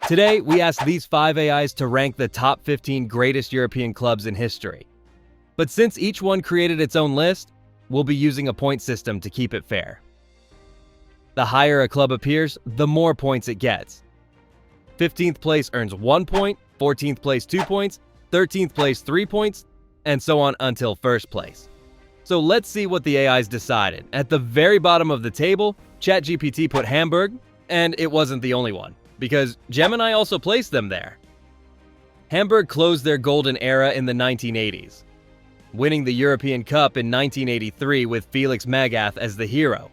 Today, we asked these 5 AIs to rank the top 15 greatest European clubs in history. But since each one created its own list, we'll be using a point system to keep it fair. The higher a club appears, the more points it gets. 15th place earns 1 point, 14th place 2 points, 13th place 3 points, and so on until first place. So let's see what the AIs decided. At the very bottom of the table, ChatGPT put Hamburg, and it wasn't the only one, because Gemini also placed them there. Hamburg closed their golden era in the 1980s, winning the European Cup in 1983 with Felix Magath as the hero.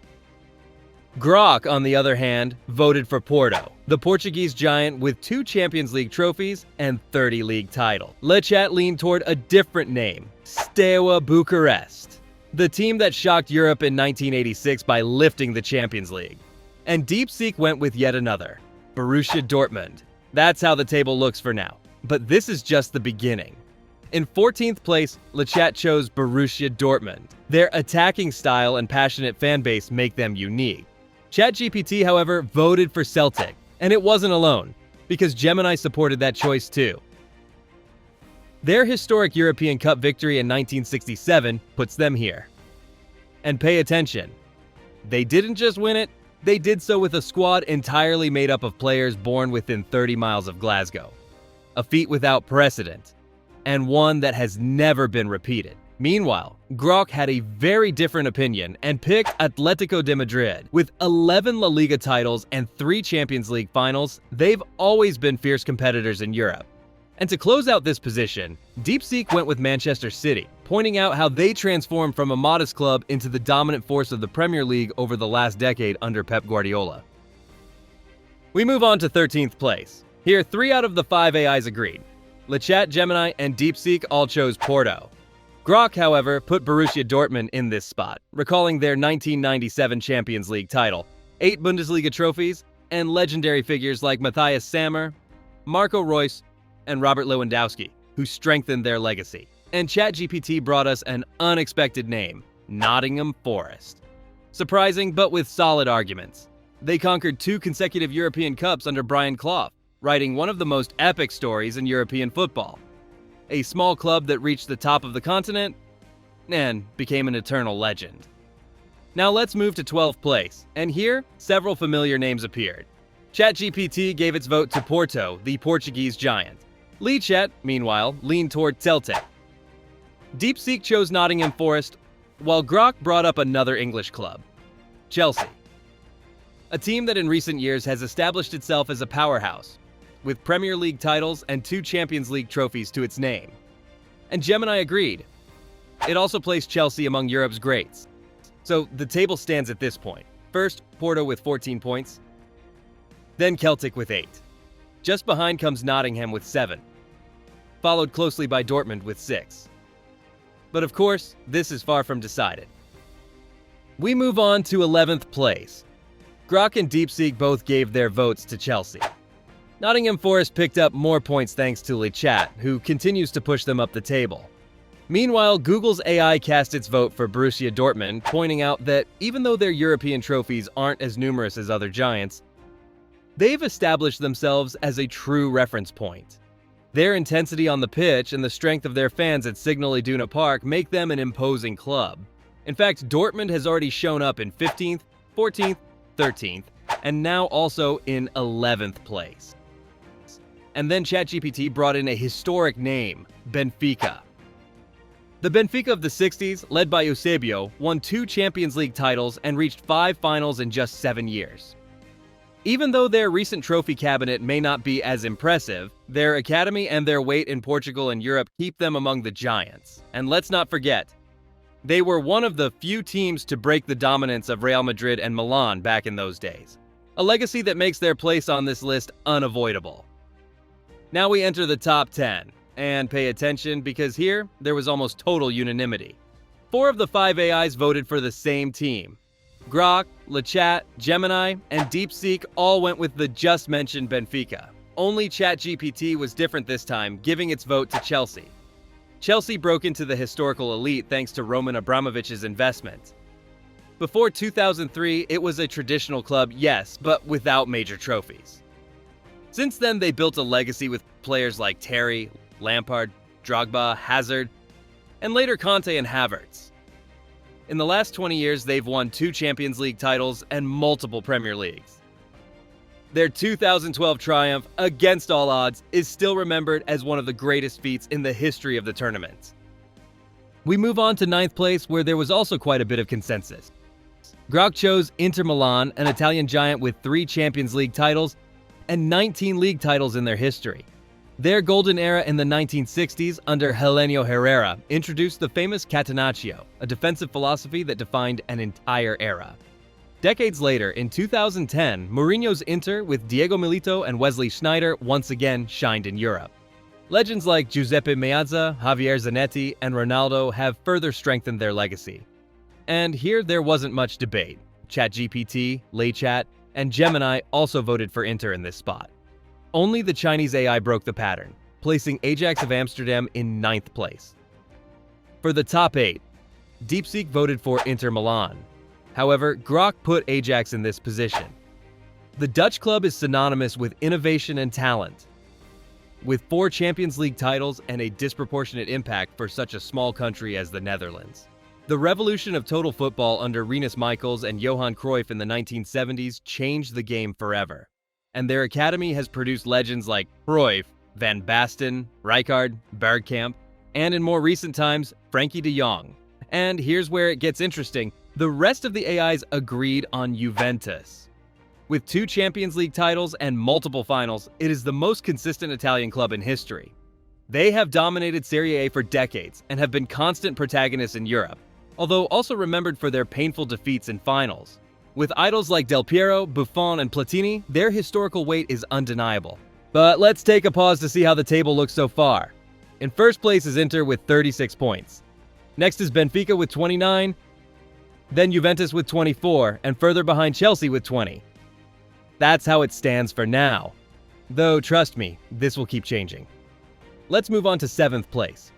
Grok, on the other hand, voted for Porto, the Portuguese giant with 2 Champions League trophies and 30 league titles. Lechat leaned toward a different name, Steaua Bucharest, the team that shocked Europe in 1986 by lifting the Champions League. And DeepSeek went with yet another, Borussia Dortmund. That's how the table looks for now, but this is just the beginning. In 14th place, Lechat chose Borussia Dortmund. Their attacking style and passionate fan base make them unique. ChatGPT, however, voted for Celtic, and it wasn't alone, because Gemini supported that choice too. Their historic European Cup victory in 1967 puts them here. And pay attention, they didn't just win it, they did so with a squad entirely made up of players born within 30 miles of Glasgow. A feat without precedent, and one that has never been repeated. Meanwhile, Grok had a very different opinion and picked Atletico de Madrid. With 11 La Liga titles and 3 Champions League finals, they've always been fierce competitors in Europe. And to close out this position, DeepSeek went with Manchester City, pointing out how they transformed from a modest club into the dominant force of the Premier League over the last decade under Pep Guardiola. We move on to 13th place. Here, 3 out of the 5 AIs agreed. Lechat, Gemini, and DeepSeek all chose Porto. Grok, however, put Borussia Dortmund in this spot, recalling their 1997 Champions League title, 8 Bundesliga trophies, and legendary figures like Matthias Sammer, Marco Reus, and Robert Lewandowski, who strengthened their legacy. And ChatGPT brought us an unexpected name, Nottingham Forest. Surprising, but with solid arguments. They conquered 2 consecutive European Cups under Brian Clough, writing one of the most epic stories in European football. A small club that reached the top of the continent and became an eternal legend. Now let's move to 12th place, and here, several familiar names appeared. ChatGPT gave its vote to Porto, the Portuguese giant. Lechat, meanwhile, leaned toward Celtic. DeepSeek chose Nottingham Forest, while Grok brought up another English club, Chelsea. A team that in recent years has established itself as a powerhouse, with Premier League titles and 2 Champions League trophies to its name. And Gemini agreed. It also placed Chelsea among Europe's greats. So the table stands at this point. First, Porto with 14 points, then Celtic with 8. Just behind comes Nottingham with 7, followed closely by Dortmund with 6. But of course, this is far from decided. We move on to 11th place. Grok and DeepSeek both gave their votes to Chelsea. Nottingham Forest picked up more points thanks to Lechat, who continues to push them up the table. Meanwhile, Google's AI cast its vote for Borussia Dortmund, pointing out that even though their European trophies aren't as numerous as other giants, they've established themselves as a true reference point. Their intensity on the pitch and the strength of their fans at Signal Iduna Park make them an imposing club. In fact, Dortmund has already shown up in 15th, 14th, 13th, and now also in 11th place. And then ChatGPT brought in a historic name, Benfica. The Benfica of the 60s, led by Eusebio, won 2 Champions League titles and reached 5 finals in just 7 years. Even though their recent trophy cabinet may not be as impressive, their academy and their weight in Portugal and Europe keep them among the giants. And let's not forget, they were one of the few teams to break the dominance of Real Madrid and Milan back in those days. A legacy that makes their place on this list unavoidable. Now we enter the top 10, and pay attention because here, there was almost total unanimity. 4 of the 5 AIs voted for the same team. Grok, Lechat, Gemini, and DeepSeek all went with the just mentioned Benfica. Only ChatGPT was different this time, giving its vote to Chelsea. Chelsea broke into the historical elite thanks to Roman Abramovich's investment. Before 2003, it was a traditional club, yes, but without major trophies. Since then, they built a legacy with players like Terry, Lampard, Drogba, Hazard, and later Conte and Havertz. In the last 20 years, they've won 2 Champions League titles and multiple Premier Leagues. Their 2012 triumph, against all odds, is still remembered as one of the greatest feats in the history of the tournament. We move on to 9th place, where there was also quite a bit of consensus. Grok chose Inter Milan, an Italian giant with 3 Champions League titles and 19 league titles in their history. Their golden era in the 1960s under Helenio Herrera introduced the famous catenaccio, a defensive philosophy that defined an entire era. Decades later, in 2010, Mourinho's Inter with Diego Milito and Wesley Sneijder once again shined in Europe. Legends like Giuseppe Meazza, Javier Zanetti, and Ronaldo have further strengthened their legacy. And here there wasn't much debate. ChatGPT, LayChat, and Gemini also voted for Inter in this spot. Only the Chinese AI broke the pattern, placing Ajax of Amsterdam in 9th place. For the top 8, DeepSeek voted for Inter Milan. However, Grok put Ajax in this position. The Dutch club is synonymous with innovation and talent. With 4 Champions League titles and a disproportionate impact for such a small country as the Netherlands. The revolution of total football under Rinus Michels and Johan Cruyff in the 1970s changed the game forever. And their academy has produced legends like Cruyff, Van Basten, Rijkaard, Bergkamp, and in more recent times, Frankie de Jong. And here's where it gets interesting. The rest of the AIs agreed on Juventus. With 2 Champions League titles and multiple finals, it is the most consistent Italian club in history. They have dominated Serie A for decades and have been constant protagonists in Europe, although also remembered for their painful defeats in finals. With idols like Del Piero, Buffon, and Platini, their historical weight is undeniable. But let's take a pause to see how the table looks so far. In first place is Inter with 36 points. Next is Benfica with 29, then Juventus with 24, and further behind Chelsea with 20. That's how it stands for now. Though, trust me, this will keep changing. Let's move on to 7th place.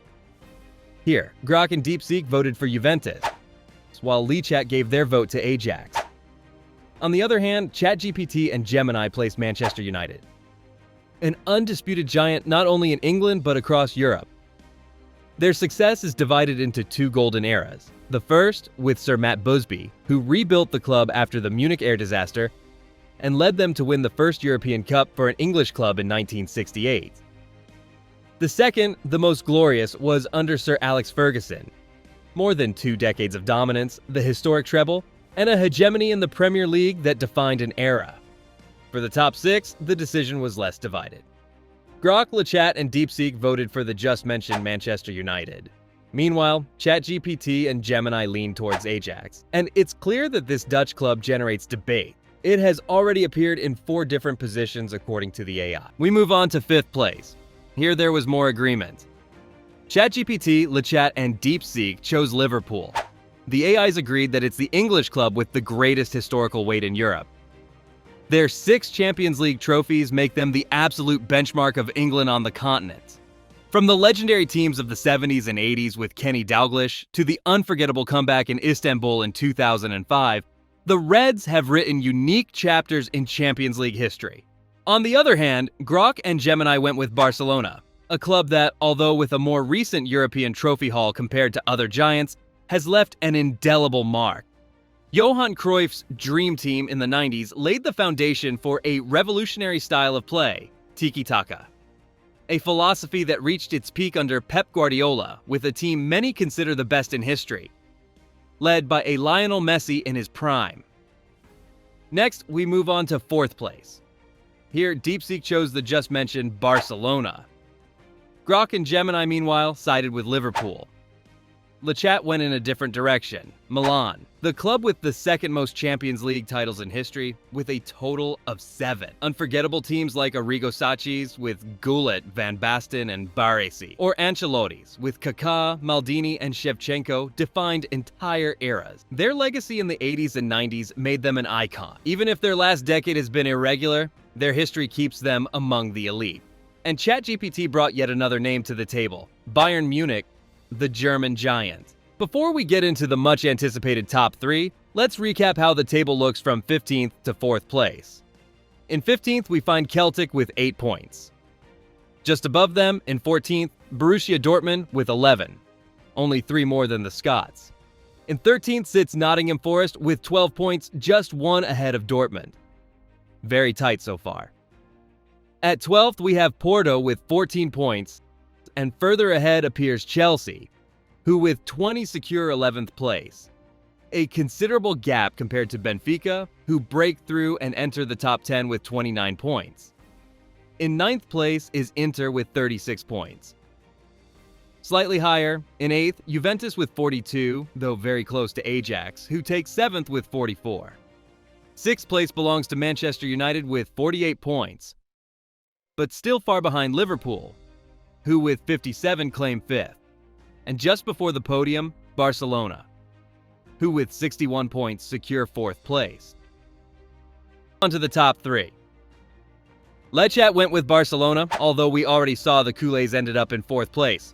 Here, Grok and DeepSeek voted for Juventus, while LayChat gave their vote to Ajax. On the other hand, ChatGPT and Gemini placed Manchester United. An undisputed giant not only in England but across Europe. Their success is divided into 2 golden eras. The first, with Sir Matt Busby, who rebuilt the club after the Munich air disaster and led them to win the first European Cup for an English club in 1968. The second, the most glorious, was under Sir Alex Ferguson. More than 2 decades of dominance, the historic treble, and a hegemony in the Premier League that defined an era. For the top 6, the decision was less divided. Grok, LayChat, and DeepSeek voted for the just-mentioned Manchester United. Meanwhile, ChatGPT and Gemini leaned towards Ajax. And it's clear that this Dutch club generates debate. It has already appeared in 4 different positions according to the AI. We move on to 5th place. Here there was more agreement. ChatGPT, LayChat, and DeepSeek chose Liverpool. The AIs agreed that it's the English club with the greatest historical weight in Europe. Their 6 Champions League trophies make them the absolute benchmark of England on the continent. From the legendary teams of the 70s and 80s with Kenny Dalglish to the unforgettable comeback in Istanbul in 2005, the Reds have written unique chapters in Champions League history. On the other hand, Grok and Gemini went with Barcelona, a club that, although with a more recent European trophy haul compared to other giants, has left an indelible mark. Johan Cruyff's dream team in the 90s laid the foundation for a revolutionary style of play, tiki-taka. A philosophy that reached its peak under Pep Guardiola with a team many consider the best in history, led by a Lionel Messi in his prime. Next, we move on to 4th place. Here, DeepSeek chose the just-mentioned Barcelona. Grok and Gemini, meanwhile, sided with Liverpool. LayChat went in a different direction, Milan, the club with the 2nd most Champions League titles in history, with a total of 7. Unforgettable teams like Arrigo Sacchi's with Gullit, Van Basten, and Baresi, or Ancelotti's with Kaká, Maldini, and Shevchenko defined entire eras. Their legacy in the 80s and 90s made them an icon. Even if their last decade has been irregular, their history keeps them among the elite. And ChatGPT brought yet another name to the table, Bayern Munich, the German giant. Before we get into the much-anticipated top 3, let's recap how the table looks from 15th to 4th place. In 15th, we find Celtic with 8 points. Just above them, in 14th, Borussia Dortmund with 11, only 3 more than the Scots. In 13th sits Nottingham Forest with 12 points, just 1 ahead of Dortmund. Very tight so far. At 12th, we have Porto with 14 points, and further ahead appears Chelsea, who with 20 secure 11th place. A considerable gap compared to Benfica, who break through and enter the top 10 with 29 points. In 9th place is Inter with 36 points. Slightly higher, in 8th, Juventus with 42, though very close to Ajax, who takes 7th with 44. 6th place belongs to Manchester United with 48 points, but still far behind Liverpool, who with 57 claim 5th. And just before the podium, Barcelona, who with 61 points secure 4th place. On to the top 3. Lechat went with Barcelona, although we already saw the Culés ended up in 4th place.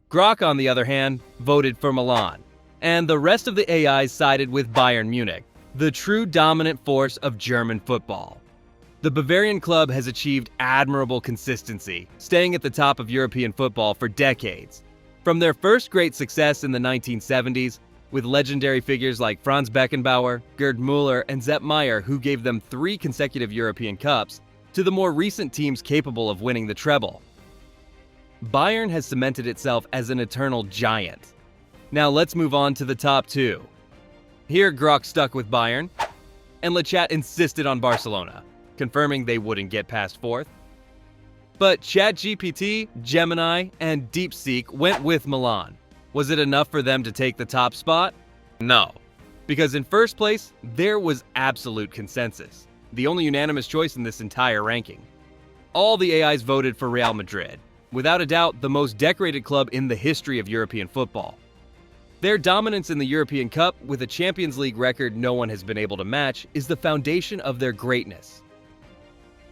Grok, on the other hand, voted for Milan, and the rest of the AIs sided with Bayern Munich, the true dominant force of German football. The Bavarian club has achieved admirable consistency, staying at the top of European football for decades. From their first great success in the 1970s, with legendary figures like Franz Beckenbauer, Gerd Müller, and Sepp Maier, who gave them 3 consecutive European Cups, to the more recent teams capable of winning the treble. Bayern has cemented itself as an eternal giant. Now let's move on to the top 2. Here Grok stuck with Bayern, and Lechat insisted on Barcelona, confirming they wouldn't get past 4th. But ChatGPT, Gemini, and DeepSeek went with Milan. Was it enough for them to take the top spot? No, because in 1st place, there was absolute consensus, the only unanimous choice in this entire ranking. All the AIs voted for Real Madrid, without a doubt the most decorated club in the history of European football. Their dominance in the European Cup, with a Champions League record no one has been able to match, is the foundation of their greatness.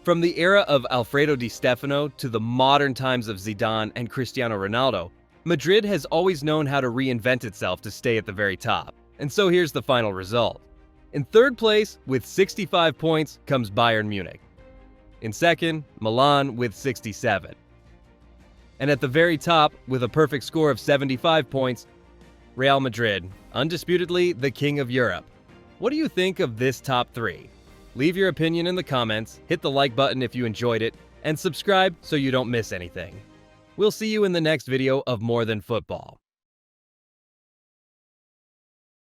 From the era of Alfredo Di Stefano to the modern times of Zidane and Cristiano Ronaldo, Madrid has always known how to reinvent itself to stay at the very top. And so here's the final result. In 3rd place, with 65 points, comes Bayern Munich. In 2nd, Milan with 67. And at the very top, with a perfect score of 75 points, Real Madrid, undisputedly the king of Europe. What do you think of this top 3? Leave your opinion in the comments, hit the like button if you enjoyed it, and subscribe so you don't miss anything. We'll see you in the next video of More Than Football.